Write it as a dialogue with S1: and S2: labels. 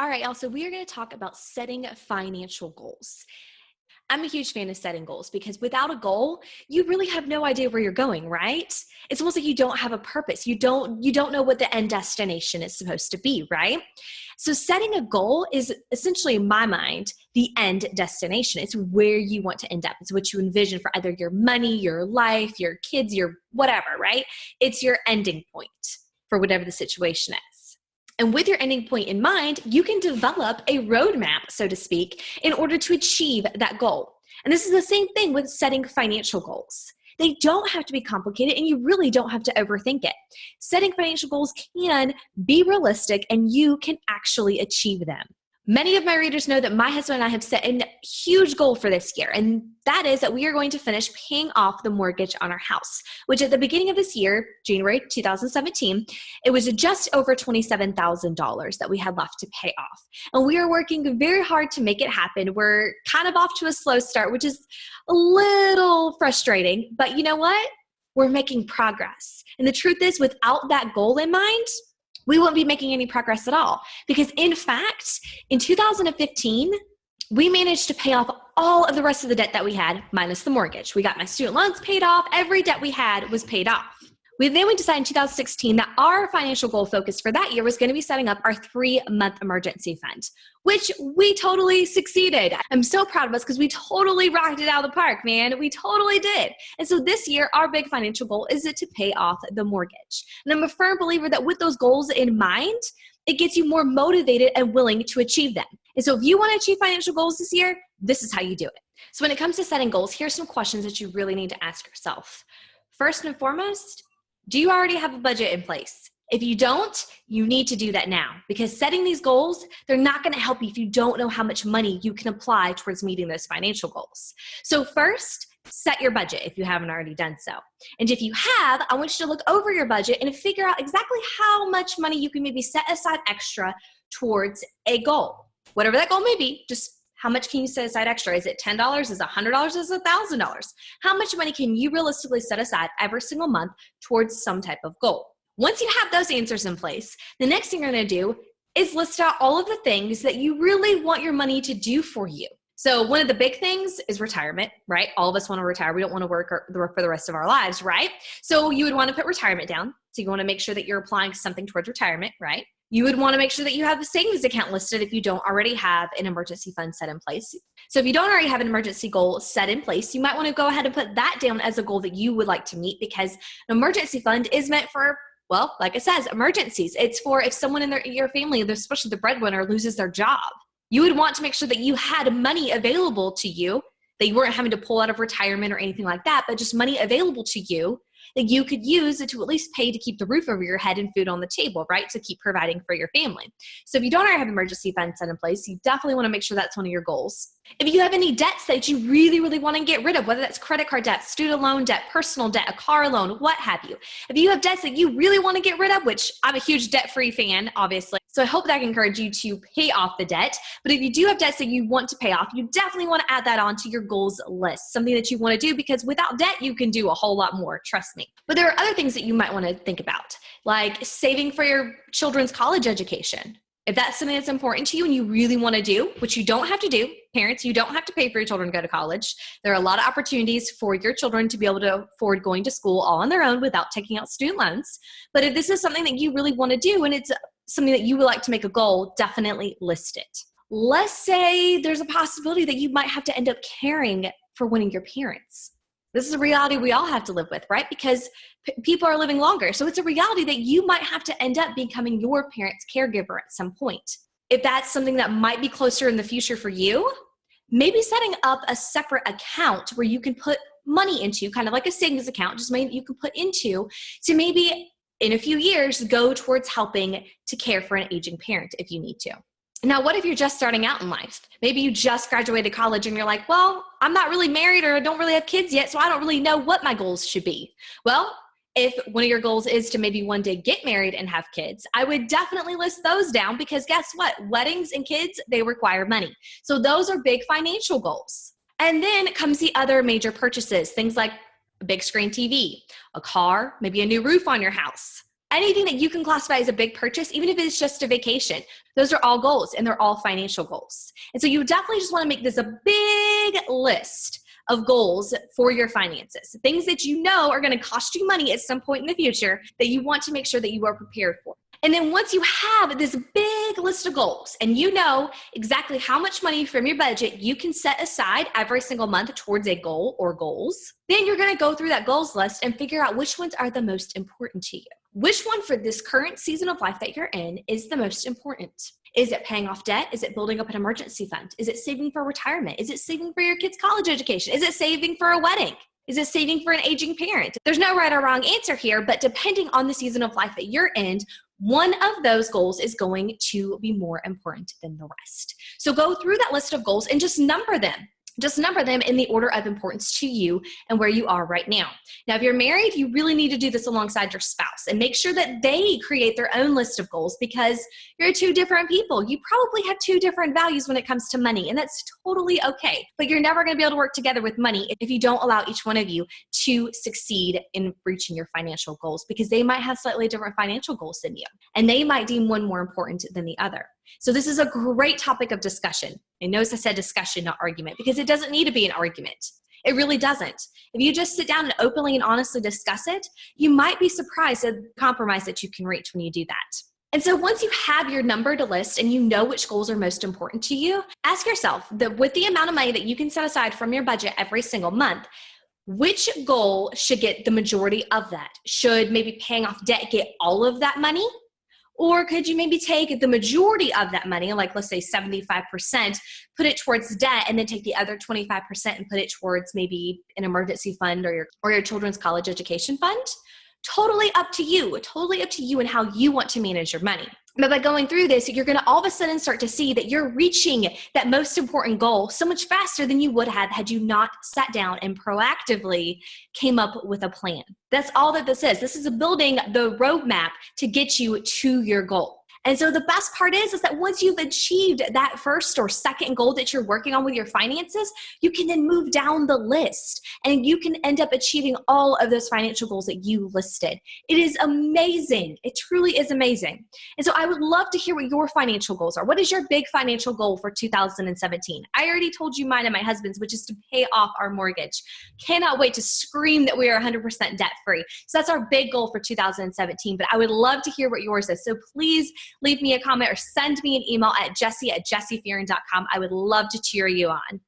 S1: All right, also, we are going to talk about setting financial goals. I'm a huge fan of setting goals because without a goal, you really have no idea where you're going, right? It's almost like you don't have a purpose. You don't know what the end destination is supposed to be, right? So setting a goal is essentially, in my mind, the end destination. It's where you want to end up. It's what you envision for either your money, your life, your kids, your whatever, right? It's your ending point for whatever the situation is. And with your ending point in mind, you can develop a roadmap, so to speak, in order to achieve that goal. And this is the same thing with setting financial goals. They don't have to be complicated, and you really don't have to overthink it. Setting financial goals can be realistic, and you can actually achieve them. Many of my readers know that my husband and I have set a huge goal for this year, and that is that we are going to finish paying off the mortgage on our house, which at the beginning of this year, January 2017, it was just over $27,000 that we had left to pay off. And we are working very hard to make it happen. We're kind of off to a slow start, which is a little frustrating, but you know what? We're making progress. And the truth is, without that goal in mind, we won't be making any progress at all. Because in fact, in 2015, we managed to pay off all of the rest of the debt that we had, minus the mortgage. We got my student loans paid off. Every debt we had was paid off. Then we decided in 2016 that our financial goal focus for that year was going to be setting up our 3-month emergency fund, which we totally succeeded. I'm so proud of us because we totally rocked it out of the park, man. We totally did. And so this year, our big financial goal is to pay off the mortgage. And I'm a firm believer that with those goals in mind, it gets you more motivated and willing to achieve them. And so if you want to achieve financial goals this year, this is how you do it. So when it comes to setting goals, here's some questions that you really need to ask yourself. First and foremost, do you already have a budget in place? If you don't, you need to do that now, because setting these goals, they're not going to help you if you don't know how much money you can apply towards meeting those financial goals. So first, set your budget if you haven't already done so. And if you have, I want you to look over your budget and figure out exactly how much money you can maybe set aside extra towards a goal. Whatever that goal may be, just how much can you set aside extra? Is it $10? Is it $100? Is it $1,000? How much money can you realistically set aside every single month towards some type of goal? Once you have those answers in place, the next thing you're going to do is list out all of the things that you really want your money to do for you. So one of the big things is retirement, right? All of us want to retire. We don't want to work for the rest of our lives, right? So you would want to put retirement down. So you want to make sure that you're applying something towards retirement, right? You would want to make sure that you have a savings account listed if you don't already have an emergency fund set in place. So if you don't already have an emergency goal set in place, you might want to go ahead and put that down as a goal that you would like to meet, because an emergency fund is meant for, well, like it says, emergencies. It's for if someone in your family, especially the breadwinner, loses their job. You would want to make sure that you had money available to you, that you weren't having to pull out of retirement or anything like that, but just money available to you that you could use to at least pay to keep the roof over your head and food on the table, right? To keep providing for your family. So if you don't already have an emergency fund set in place, you definitely want to make sure that's one of your goals. If you have any debts that you really, really want to get rid of, whether that's credit card debt, student loan debt, personal debt, a car loan, what have you. If you have debts that you really want to get rid of, which I'm a huge debt-free fan, obviously, so I hope that can encourage you to pay off the debt. But if you do have debts that you want to pay off, you definitely want to add that onto your goals list, something that you want to do, because without debt, you can do a whole lot more, trust me. But there are other things that you might want to think about, like saving for your children's college education. If that's something that's important to you and you really want to do, which you don't have to do, parents, you don't have to pay for your children to go to college. There are a lot of opportunities for your children to be able to afford going to school all on their own without taking out student loans. But if this is something that you really want to do and it's something that you would like to make a goal, definitely list it. Let's say there's a possibility that you might have to end up caring for one of your parents. This is a reality we all have to live with, right? Because people are living longer. So it's a reality that you might have to end up becoming your parent's caregiver at some point. If that's something that might be closer in the future for you, maybe setting up a separate account where you can put money into, kind of like a savings account, just maybe you can put into to maybe in a few years go towards helping to care for an aging parent if you need to. Now, what if you're just starting out in life? Maybe you just graduated college and you're like, well, I'm not really married or I don't really have kids yet, so I don't really know what my goals should be. Well, if one of your goals is to maybe one day get married and have kids, I would definitely list those down, because guess what? Weddings and kids, they require money. So those are big financial goals. And then comes the other major purchases, things like a big screen TV, a car, maybe a new roof on your house. Anything that you can classify as a big purchase, even if it's just a vacation, those are all goals and they're all financial goals. And so you definitely just want to make this a big list of goals for your finances, things that you know are going to cost you money at some point in the future that you want to make sure that you are prepared for. And then once you have this big list of goals and you know exactly how much money from your budget you can set aside every single month towards a goal or goals, then you're going to go through that goals list and figure out which ones are the most important to you. Which one for this current season of life that you're in is the most important? Is it paying off debt? Is it building up an emergency fund? Is it saving for retirement? Is it saving for your kids' college education? Is it saving for a wedding? Is it saving for an aging parent? There's no right or wrong answer here, but depending on the season of life that you're in, one of those goals is going to be more important than the rest. So go through that list of goals and just number them. Just number them in the order of importance to you and where you are right now. Now, if you're married, you really need to do this alongside your spouse and make sure that they create their own list of goals because you're two different people. You probably have two different values when it comes to money, and that's totally okay. But you're never going to be able to work together with money if you don't allow each one of you to succeed in reaching your financial goals because they might have slightly different financial goals than you, and they might deem one more important than the other. So this is a great topic of discussion. And notice I said discussion, not argument, because it doesn't need to be an argument. It really doesn't. If you just sit down and openly and honestly discuss it, you might be surprised at the compromise that you can reach when you do that. And so once you have your numbered list and you know which goals are most important to you, ask yourself that with the amount of money that you can set aside from your budget every single month, which goal should get the majority of that? Should maybe paying off debt get all of that money? Or could you maybe take the majority of that money, like let's say 75%, put it towards debt and then take the other 25% and put it towards maybe an emergency fund or your children's college education fund? Totally up to you and how you want to manage your money. But by going through this, you're going to all of a sudden start to see that you're reaching that most important goal so much faster than you would have had you not sat down and proactively came up with a plan. That's all that this is. This is building the roadmap to get you to your goal. And so the best part is that once you've achieved that first or second goal that you're working on with your finances, you can then move down the list and you can end up achieving all of those financial goals that you listed. It is amazing. It truly is amazing. And so I would love to hear what your financial goals are. What is your big financial goal for 2017? I already told you mine and my husband's, which is to pay off our mortgage. Cannot wait to scream that we are 100% debt free. So that's our big goal for 2017, but I would love to hear what yours is. So please leave me a comment or send me an email at Jessi@jessifearon.com. I would love to cheer you on.